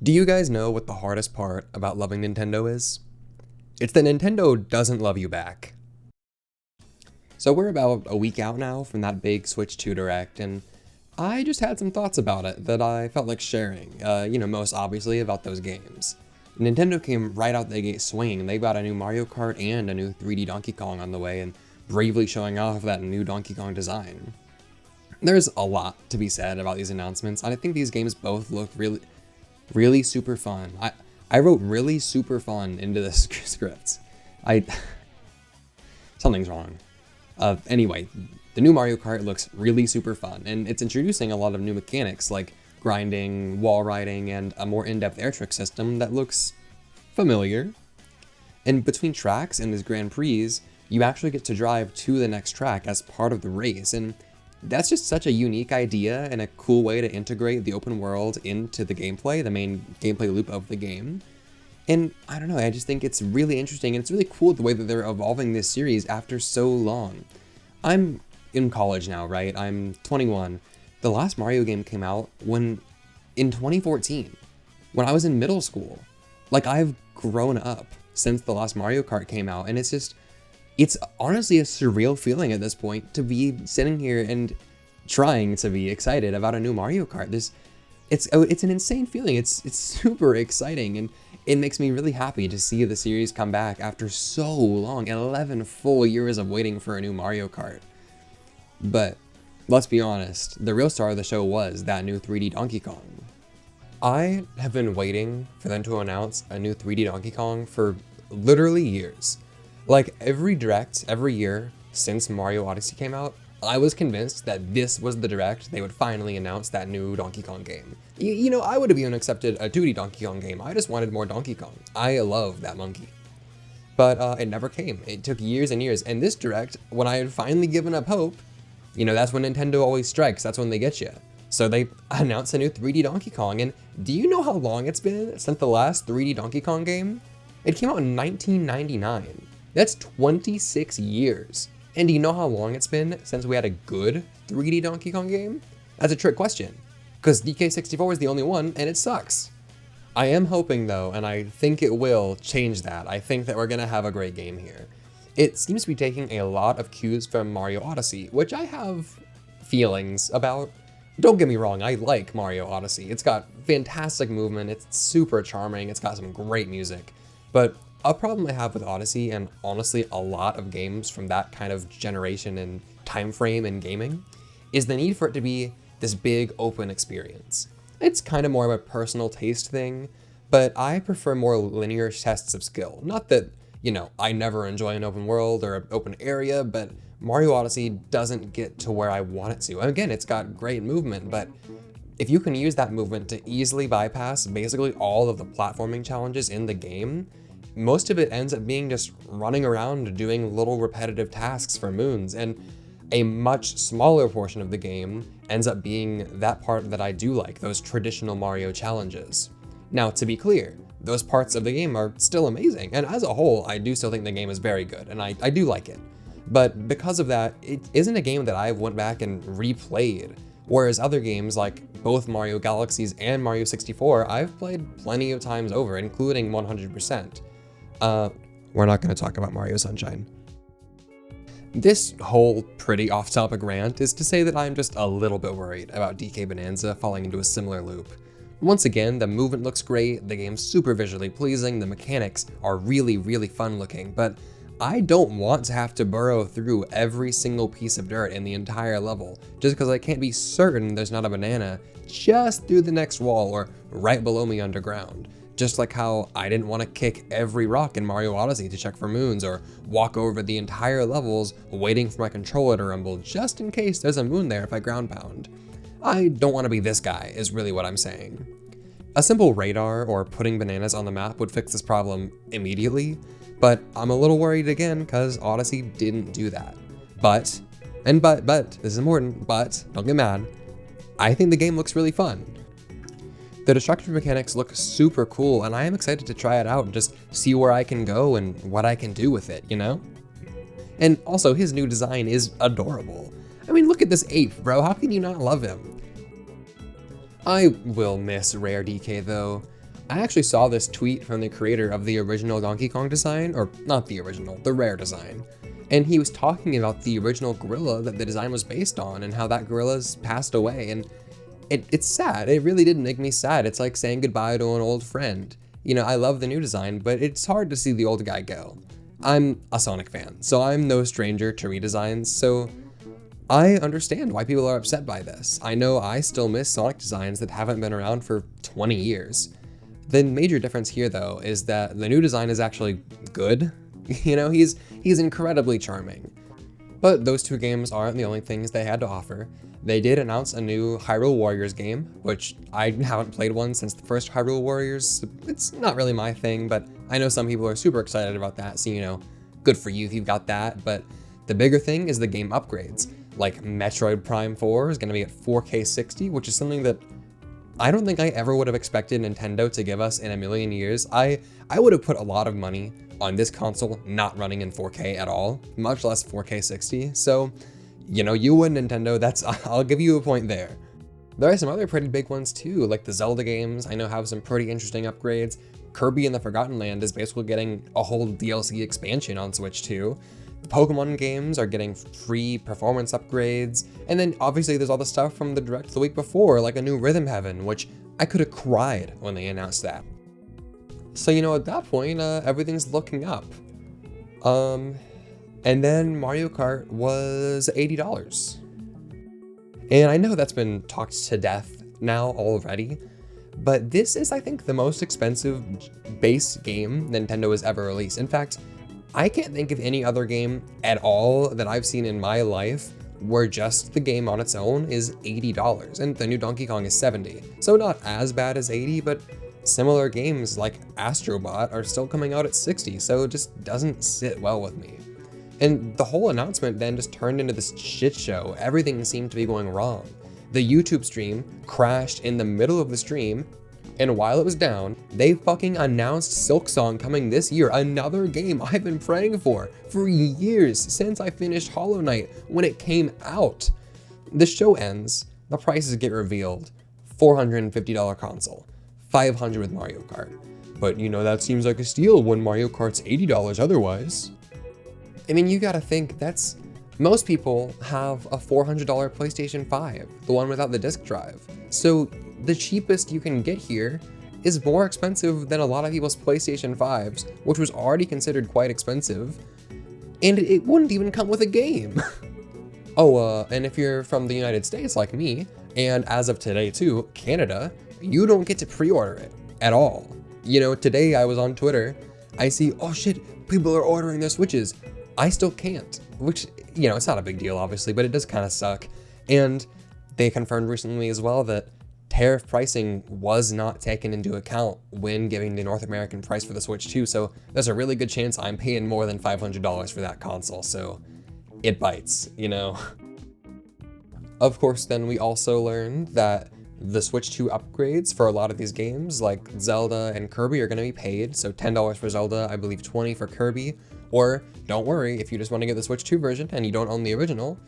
Do you guys know what the hardest part about loving Nintendo is? It's that Nintendo doesn't love you back. So we're about a week out now from that big Switch 2 Direct, and I just had some thoughts about it that I felt like sharing, most obviously about those games. Nintendo came right out the gate swinging. They got a new Mario Kart and a new 3D Donkey Kong on the way, and bravely showing off that new Donkey Kong design. There's a lot to be said about these announcements, and I think these games both look really super fun. I wrote really super fun into the scripts. Something's wrong. Anyway, the new Mario Kart looks really super fun, and it's introducing a lot of new mechanics like grinding, wall riding, and a more in-depth air trick system that looks familiar. And between tracks and these Grand Prix, you actually get to drive to the next track as part of the race, and that's just such a unique idea and a cool way to integrate the open world into the gameplay, the main gameplay loop of the game. And I don't know, I just think it's really interesting, and it's really cool the way that they're evolving this series after so long. I'm in college now, right? I'm 21. The last Mario game came out in 2014, when I was in middle school. Like, I've grown up since the last Mario Kart came out, and it's honestly a surreal feeling at this point to be sitting here and trying to be excited about a new Mario Kart. It's an insane feeling. It's super exciting, and it makes me really happy to see the series come back after so long, 11 full years of waiting for a new Mario Kart. But let's be honest, the real star of the show was that new 3D Donkey Kong. I have been waiting for them to announce a new 3D Donkey Kong for literally years. Like, every Direct, every year since Mario Odyssey came out, I was convinced that this was the Direct they would finally announce that new Donkey Kong game. I would have even accepted a 2D Donkey Kong game. I just wanted more Donkey Kong. I love that monkey. But it never came. It took years and years. And this Direct, when I had finally given up hope, that's when Nintendo always strikes. That's when they get you. So they announced a new 3D Donkey Kong. And do you know how long it's been since the last 3D Donkey Kong game? It came out in 1999. That's 26 years. And do you know how long it's been since we had a good 3D Donkey Kong game? That's a trick question, because DK64 is the only one, and it sucks. I am hoping, though, and I think it will change that. I think that we're going to have a great game here. It seems to be taking a lot of cues from Mario Odyssey, which I have feelings about. Don't get me wrong, I like Mario Odyssey. It's got fantastic movement, it's super charming, it's got some great music. But a problem I have with Odyssey, and honestly a lot of games from that kind of generation and time frame in gaming, is the need for it to be this big open experience. It's kind of more of a personal taste thing, but I prefer more linear tests of skill. Not that, I never enjoy an open world or an open area, but Mario Odyssey doesn't get to where I want it to. And again, it's got great movement, but if you can use that movement to easily bypass basically all of the platforming challenges in the game, most of it ends up being just running around doing little repetitive tasks for moons, and a much smaller portion of the game ends up being that part that I do like, those traditional Mario challenges. Now, to be clear, those parts of the game are still amazing, and as a whole, I do still think the game is very good, and I do like it. But because of that, it isn't a game that I went back and replayed, whereas other games like both Mario Galaxies and Mario 64, I've played plenty of times over, including 100%. We're not going to talk about Mario Sunshine. This whole pretty off-topic rant is to say that I'm just a little bit worried about DK Bonanza falling into a similar loop. Once again, the movement looks great, the game's super visually pleasing, the mechanics are really fun looking, but I don't want to have to burrow through every single piece of dirt in the entire level just because I can't be certain there's not a banana just through the next wall or right below me underground. Just like how I didn't want to kick every rock in Mario Odyssey to check for moons, or walk over the entire levels waiting for my controller to rumble just in case there's a moon there if I ground pound. I don't want to be this guy, is really what I'm saying. A simple radar or putting bananas on the map would fix this problem immediately, but I'm a little worried again because Odyssey didn't do that. But, this is important, but don't get mad, I think the game looks really fun. The destructive mechanics look super cool, and I am excited to try it out and just see where I can go and what I can do with it, And also, his new design is adorable. I mean, look at this ape, bro. How can you not love him? I will miss Rare DK though. I actually saw this tweet from the creator of the original Donkey Kong design, or not the original, the rare design. And he was talking about the original gorilla that the design was based on and how that gorilla's passed away. And it's sad. It really did make me sad. It's like saying goodbye to an old friend. You know, I love the new design, but it's hard to see the old guy go. I'm a Sonic fan, so I'm no stranger to redesigns, so I understand why people are upset by this. I know I still miss Sonic designs that haven't been around for 20 years. The major difference here, though, is that the new design is actually good. You know, he's incredibly charming. But those two games aren't the only things they had to offer. They did announce a new Hyrule Warriors game, which I haven't played one since the first Hyrule Warriors. It's not really my thing, but I know some people are super excited about that, so you know, good for you if you've got that. But the bigger thing is the game upgrades. Like Metroid Prime 4 is going to be at 4K 60, which is something that I don't think I ever would have expected Nintendo to give us in a million years. I would have put a lot of money on this console not running in 4K at all, much less 4K 60. So, you know, you win, Nintendo. I'll give you a point there. There are some other pretty big ones too, like the Zelda games. I know have some pretty interesting upgrades. Kirby and the Forgotten Land is basically getting a whole DLC expansion on Switch 2. The Pokemon games are getting free performance upgrades. And then obviously there's all the stuff from the Direct the week before, like a new Rhythm Heaven, which I could have cried when they announced that. So, you know, at that point, everything's looking up. And then Mario Kart was $80. And I know that's been talked to death now already, but this is, I think, the most expensive base game Nintendo has ever released. In fact, I can't think of any other game at all that I've seen in my life where just the game on its own is $80, and the new Donkey Kong is $70. So not as bad as 80, but similar games like Astro Bot are still coming out at $60, so it just doesn't sit well with me. And the whole announcement then just turned into this shit show. Everything seemed to be going wrong. The YouTube stream crashed in the middle of the stream, and while it was down, they fucking announced Silksong coming this year, another game I've been praying for years, since I finished Hollow Knight when it came out. The show ends, the prices get revealed, $450 console, $500 with Mario Kart. But you know, that seems like a steal when Mario Kart's $80 otherwise. I mean, you gotta think most people have a $400 PlayStation 5, the one without the disc drive. So the cheapest you can get here is more expensive than a lot of people's PlayStation 5s, which was already considered quite expensive, and it wouldn't even come with a game. And if you're from the United States like me, and as of today too, Canada, you don't get to pre-order it at all. You know, today I was on Twitter, I see, oh shit, people are ordering their Switches. I still can't, which, you know, it's not a big deal obviously, but it does kind of suck. And they confirmed recently as well that tariff pricing was not taken into account when giving the North American price for the Switch 2, so there's a really good chance I'm paying more than $500 for that console, so it bites, you know. Of course, then we also learned that the Switch 2 upgrades for a lot of these games, like Zelda and Kirby, are going to be paid, so $10 for Zelda, I believe $20 for Kirby. Or, don't worry, if you just want to get the Switch 2 version and you don't own the original,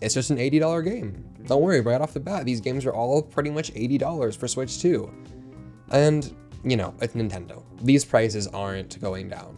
it's just an $80 game. Don't worry, right off the bat, these games are all pretty much $80 for Switch 2. And, you know, it's Nintendo. These prices aren't going down.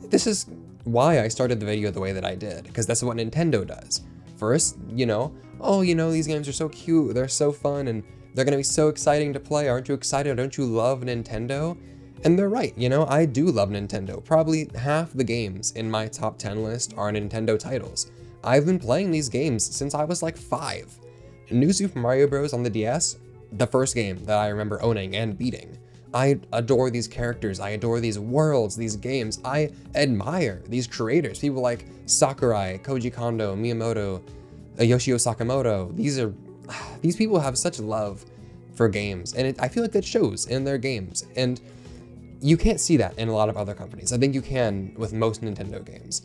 This is why I started the video the way that I did, because that's what Nintendo does. First, you know, oh, you know, these games are so cute, they're so fun, and they're going to be so exciting to play. Aren't you excited? Don't you love Nintendo? And they're right, you know, I do love Nintendo. Probably half the games in my top 10 list are Nintendo titles. I've been playing these games since I was like 5. New Super Mario Bros. On the DS, the first game that I remember owning and beating. I adore these characters, I adore these worlds, these games. I admire these creators, people like Sakurai, Koji Kondo, Miyamoto, Yoshio Sakamoto. These people have such love for games, and I feel like that shows in their games. And you can't see that in a lot of other companies. I think you can with most Nintendo games.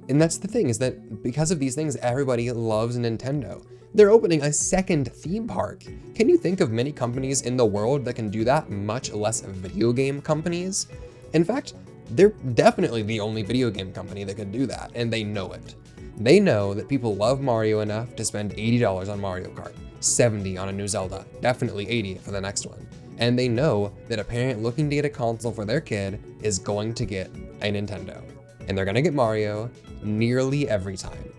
And that's the thing, is that because of these things, everybody loves Nintendo. They're opening a second theme park. Can you think of many companies in the world that can do that, much less video game companies? In fact, they're definitely the only video game company that could do that, and they know it. They know that people love Mario enough to spend $80 on Mario Kart, $70 on a new Zelda, definitely $80 for the next one. and they know that a parent looking to get a console for their kid is going to get a Nintendo, and they're gonna get Mario nearly every time.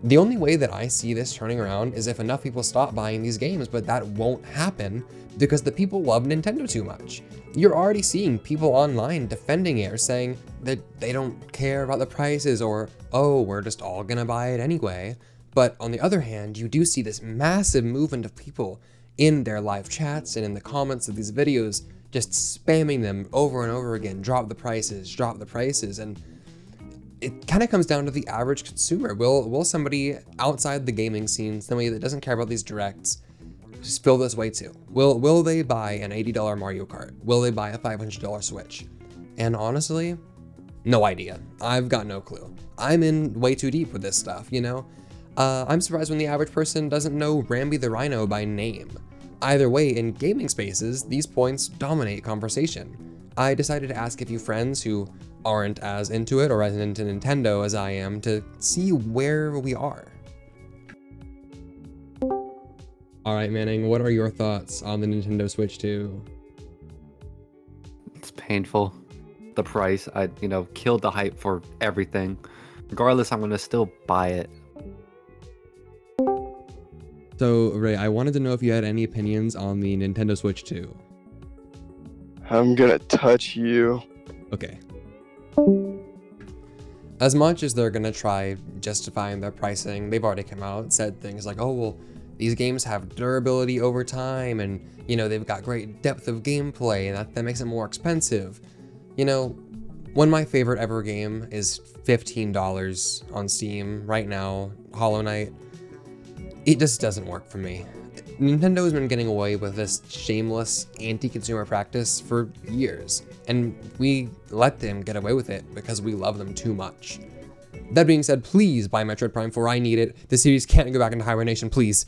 The only way that I see this turning around is if enough people stop buying these games, but that won't happen because the people love Nintendo too much. You're already seeing people online defending it or saying that they don't care about the prices or, oh, we're just all gonna buy it anyway. But on the other hand, you do see this massive movement of people in their live chats and in the comments of these videos just spamming them over and over again, drop the prices, and it kind of comes down to the average consumer. Will somebody outside the gaming scene, somebody that doesn't care about these directs, just feel this way too? Will they buy an $80 Mario Kart? Will they buy a $500 Switch? And honestly, no idea. I've got no clue. I'm in way too deep with this stuff, you know? I'm surprised when the average person doesn't know Rambi the Rhino by name. Either way, in gaming spaces, these points dominate conversation. I decided to ask a few friends who aren't as into it or as into Nintendo as I am to see where we are. All right, Manning, what are your thoughts on the Nintendo Switch 2? It's painful. The price, I killed the hype for everything. Regardless, I'm gonna still buy it. So, Ray, I wanted to know if you had any opinions on the Nintendo Switch 2. I'm gonna touch you. Okay. As much as they're gonna try justifying their pricing, they've already come out and said things like, oh, well, these games have durability over time and, they've got great depth of gameplay and that makes it more expensive. When my favorite ever game is $15 on Steam right now, Hollow Knight, it just doesn't work for me. Nintendo has been getting away with this shameless anti-consumer practice for years, and we let them get away with it because we love them too much. That being said, please buy Metroid Prime 4, I need it. The series can't go back into hibernation, please.